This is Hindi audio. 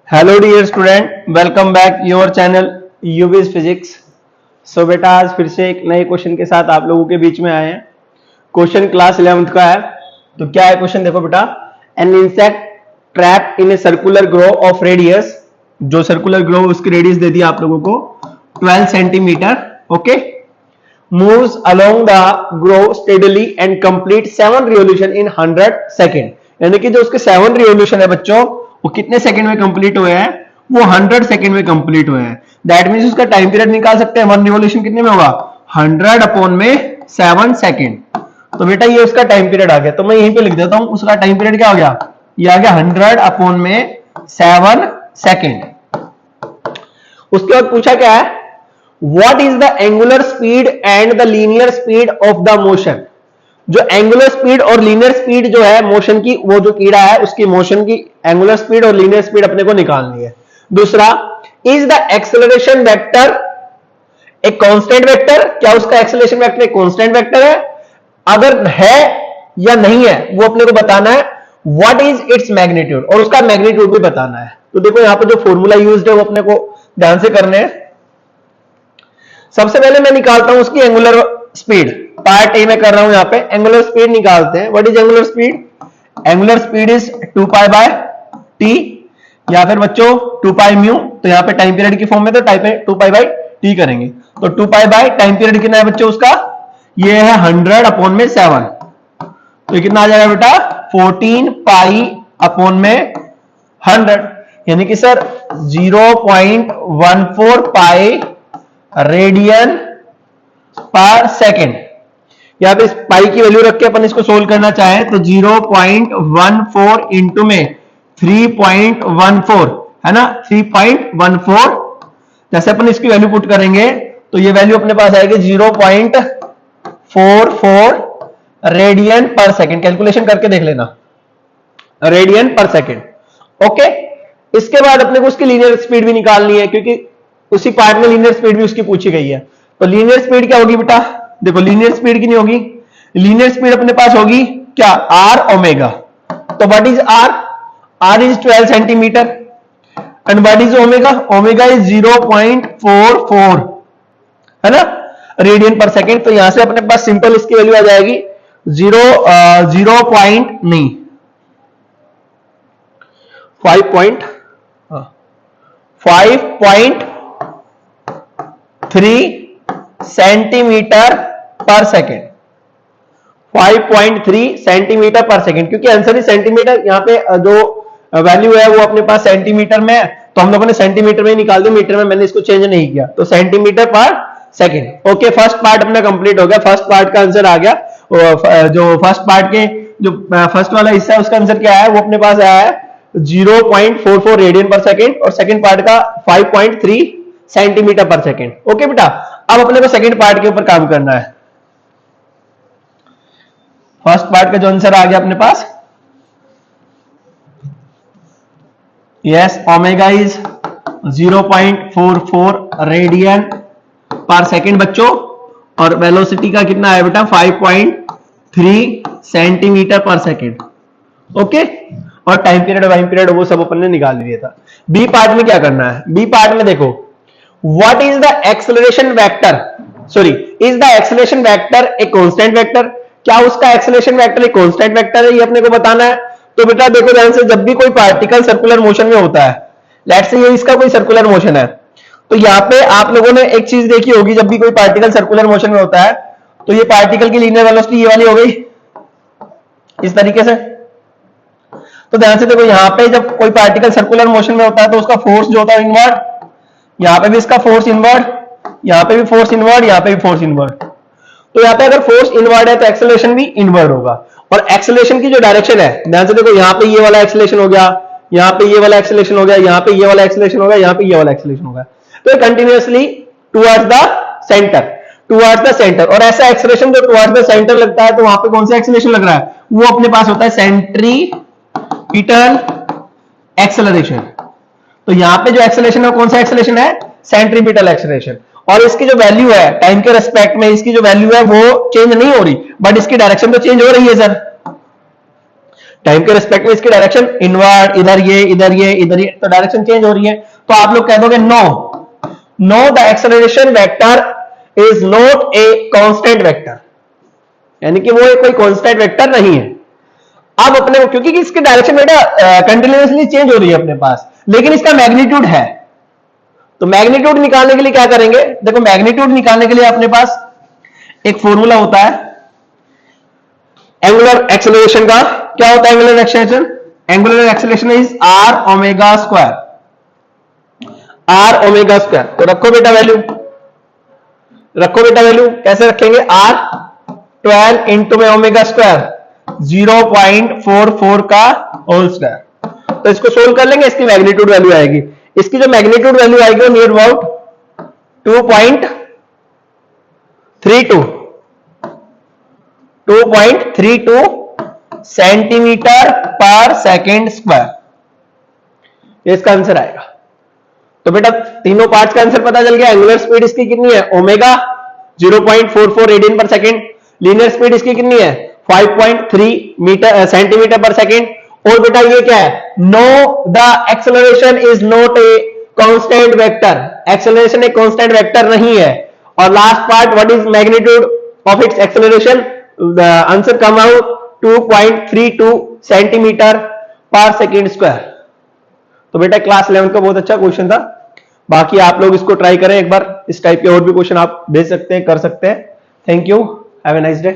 Hello dear student, welcome back your channel यूवीज फिजिक्स। सो बेटा आज फिर से एक नए क्वेश्चन के साथ आप लोगों के बीच में आए हैं। क्वेश्चन क्लास 11th का है। तो क्या है क्वेश्चन, देखो बेटा। An insect trap in a circular grow of radius, जो सर्कुलर ग्रो उसकी रेडियस दे दी आप लोगों को 12 centimetre. Okay, moves along the grow steadily and complete 7 revolution in 100 second. यानी कि जो उसके 7 रिवोल्यूशन है बच्चों, वो कितने सेकंड में कंप्लीट हुए हैं? वो 100 सेकंड में कंप्लीट हुए हैं। दैट मींस उसका टाइम पीरियड निकाल सकते हैं। 1 रिवोल्यूशन कितने में होगा? 100 अपॉन में 7 सेकंड। तो बेटा ये उसका टाइम पीरियड आ गया। तो मैं यहीं पे लिख देता हूं, उसका टाइम पीरियड क्या हो गया? ये आ गया 100 अपॉन में 7 सेकंड। उसके बाद पूछा क्या है? What is the angular speed and the linear speed of the motion. जो एंगुलर स्पीड और लीनियर स्पीड जो है मोशन की, वो जो कीड़ा है उसकी मोशन की एंगुलर स्पीड और लीनियर स्पीड अपने को निकालनी है। दूसरा, इज द एक्सेलरेशन वेक्टर एक कांस्टेंट वेक्टर? क्या उसका एक्सेलरेशन वेक्टर एक कांस्टेंट वेक्टर है? अगर है या नहीं है वो अपने को बताना है। व्हाट इज इट्स मैग्नीट्यूड, और उसका मैग्नीट्यूड भी बताना है। तो देखो यहां पर जो फॉर्मूला यूज्ड है वो अपने को ध्यान से करने हैं। सबसे पहले मैं निकालता हूं उसकी एंगुलर स्पीड। पार्ट ए में कर रहा हूं, यहां पे एंगुलर स्पीड निकालते हैं। What is angular speed? Angular speed is 2 pi by T, या फिर बच्चों 2 पाई म्यू। तो यहां पे टाइम पीरियड की फॉर्म में तो 2 पाई बाय टी करेंगे। तो 2 पाई बाय टाइम पीरियड कितना है बच्चों उसका? ये है 100 अपॉन में 7। तो ये कितना आ जाएगा बेटा? 14 पाई अपॉन में 100, यानी कि सर 0.14 पाई रेडियन पर सेकेंड। यहां पे पाई की वैल्यू रख के अपन इसको सोल्व करना चाहे तो 0.14 इंटू में 3.14 है ना, 3.14। जैसे अपन इसकी वैल्यू पुट करेंगे तो ये वैल्यू अपने पास आएगी 0.44 रेडियन पर सेकेंड। कैलकुलेशन करके देख लेना, रेडियन पर सेकेंड। ओके, इसके बाद अपने को उसकी लीनियर स्पीड भी निकालनी है, क्योंकि उसी पार्ट में लीनियर स्पीड भी उसकी पूछी गई है। तो लीनियर स्पीड क्या होगी बेटा? देखो लीनियर स्पीड कितनी होगी? लीनियर स्पीड अपने पास होगी क्या? R omega. तो what is R? R is 12 centimetre and what is omega? Omega is 0.44 है ना, रेडियन पर सेकेंड। तो यहां से अपने पास सिंपल इसकी वैल्यू आ जाएगी 5.3 सेंटीमीटर पर सेकेंड। 5.3 सेंटीमीटर पर सेकेंड, क्योंकि आंसर ही सेंटीमीटर, यहाँ पे जो वैल्यू है वो अपने पास सेंटीमीटर में है, तो हम लोगों ने सेंटीमीटर में निकाल दिया, मीटर में मैंने इसको चेंज नहीं किया। तो सेंटीमीटर पर सेकेंड। ओके, फर्स्ट पार्ट अपना कंप्लीट हो गया। फर्स्ट पार्ट का आंसर आ गया। जो फर्स्ट पार्ट के जो फर्स्ट वाला हिस्सा है उसका आंसर क्या है? वो अपने पास आया है 0.44 रेडियन पर सेकेंड, और सेकेंड पार्ट का 5.3 सेंटीमीटर पर सेकेंड। ओके बेटा, अब अपने को सेकेंड पार्ट के ऊपर काम करना है। फर्स्ट पार्ट का जो आंसर आ गया अपने पास, यस, ओमेगा इज 0.44 रेडियन पर सेकेंड बच्चों, और वेलोसिटी का कितना है बेटा? 5.3 सेंटीमीटर पर सेकेंड। ओके, और टाइम पीरियड वो सब अपन ने निकाल लिया था। बी पार्ट में क्या करना है? बी पार्ट में देखो, what is the acceleration vector, sorry, is the acceleration vector A constant vector? क्या उसका एक्सेलरेशन वेक्टर एक कांस्टेंट वेक्टर है? ये अपने को बताना है। तो बेटा देखो ध्यान से, जब भी कोई पार्टिकल सर्कुलर मोशन में होता है, लेट्स से ये इसका कोई सर्कुलर मोशन है, तो यहाँ पे आप लोगों ने एक चीज देखी होगी, जब भी कोई पार्टिकल सर्कुलर मोशन में होता है तो ये पार्टिकल की लीनियर वेलोसिटी ये वाली हो गई इस तरीके से। तो ध्यान से देखो, यहाँ पे जब कोई पार्टिकल सर्कुलर मोशन में होता है तो उसका फोर्स जो होता है इनवर्ड, यहाँ पे भी इसका फोर्स इनवर्ड, यहाँ पे भी फोर्स इनवर्ड, यहाँ पे भी फोर्स इनवर्ड। तो यहाँ पे अगर फोर्स इनवर्ड है तो एक्सेलरेशन भी इनवर्ड होगा। और एक्सेलरेशन की जो डायरेक्शन है, ध्यान से देखो, यहाँ पे ये वाला एक्सेलरेशन हो गया, यहाँ पे ये वाला एक्सेलरेशन हो गया, यहाँ पे ये वाला एक्सेलरेशन हो गया, यहाँ पे ये वाला एक्सेलरेशन हो गया। तो ये continuously towards the centre, towards the centre. और ऐसा एक्सेलरेशन जो टुवर्ड्स द सेंटर लगता है, तो वहां पे कौन सा एक्सेलरेशन लग रहा है? वो अपने पास होता है सेंट्रीपिटल एक्सेलरेशन। तो यहां पे जो एक्सेलरेशन है कौन सा एक्सेलरेशन है? Centripetal acceleration. और इसकी जो वैल्यू है टाइम के रेस्पेक्ट में, इसकी जो वैल्यू है वो चेंज नहीं हो रही, बट इसकी डायरेक्शन तो चेंज हो रही है सर। टाइम के रिस्पेक्ट में इसकी डायरेक्शन इनवर्ड, इधर ये इधर ये इधर ये, तो डायरेक्शन चेंज हो रही है। तो आप लोग कह दोगे no, no the acceleration vector is not a constant vector, यानी कि वो कोई कांस्टेंट वेक्टर नहीं है। अब अपने को, क्योंकि इसकी डायरेक्शन बेटा कंटिन्यूअसली चेंज हो रही है अपने पास, लेकिन इसका मैग्नीट्यूड है, तो मैग्नीट्यूड निकालने के लिए क्या करेंगे, देखो मैग्नीट्यूड निकालने के लिए अपने पास एक फॉर्मूला होता है एंगुलर एक्सेलरेशन का। क्या होता है angular acceleration? Angular acceleration is R omega square, R omega square. तो रखो बेटा वैल्यू, रखो बेटा वैल्यू, कैसे रखेंगे? आर 12 इंटू में ओमेगा स्क्वायर 0.44 का होल स्क्वायर। तो इसको सोल्व कर लेंगे, इसकी मैग्नीट्यूड वैल्यू आएगी, इसकी जो मैग्नीट्यूड वैल्यू आएगी वो नियर अबाउट 2.32 सेंटीमीटर पर सेकेंड स्क्वायर, इसका आंसर आएगा। तो बेटा तीनों पार्ट्स का आंसर पता चल गया। एंगुलर स्पीड इसकी कितनी है? ओमेगा 0.44 रेडियन पर सेकेंड। लीनियर स्पीड इसकी कितनी है? 5.3 सेंटीमीटर पर सेकेंड। और बेटा ये क्या है? No the acceleration is not a constant vector, acceleration एक कांस्टेंट वेक्टर नहीं है। और last part, what is magnitude of its acceleration? The answer come out 2.32 centimetre पर सेकेंड स्क्वायर। तो बेटा क्लास 11 का बहुत अच्छा क्वेश्चन था। बाकी आप लोग इसको ट्राई करें एक बार, इस टाइप के और भी क्वेश्चन आप भेज सकते हैं, कर सकते हैं। Thank you, have a nice day.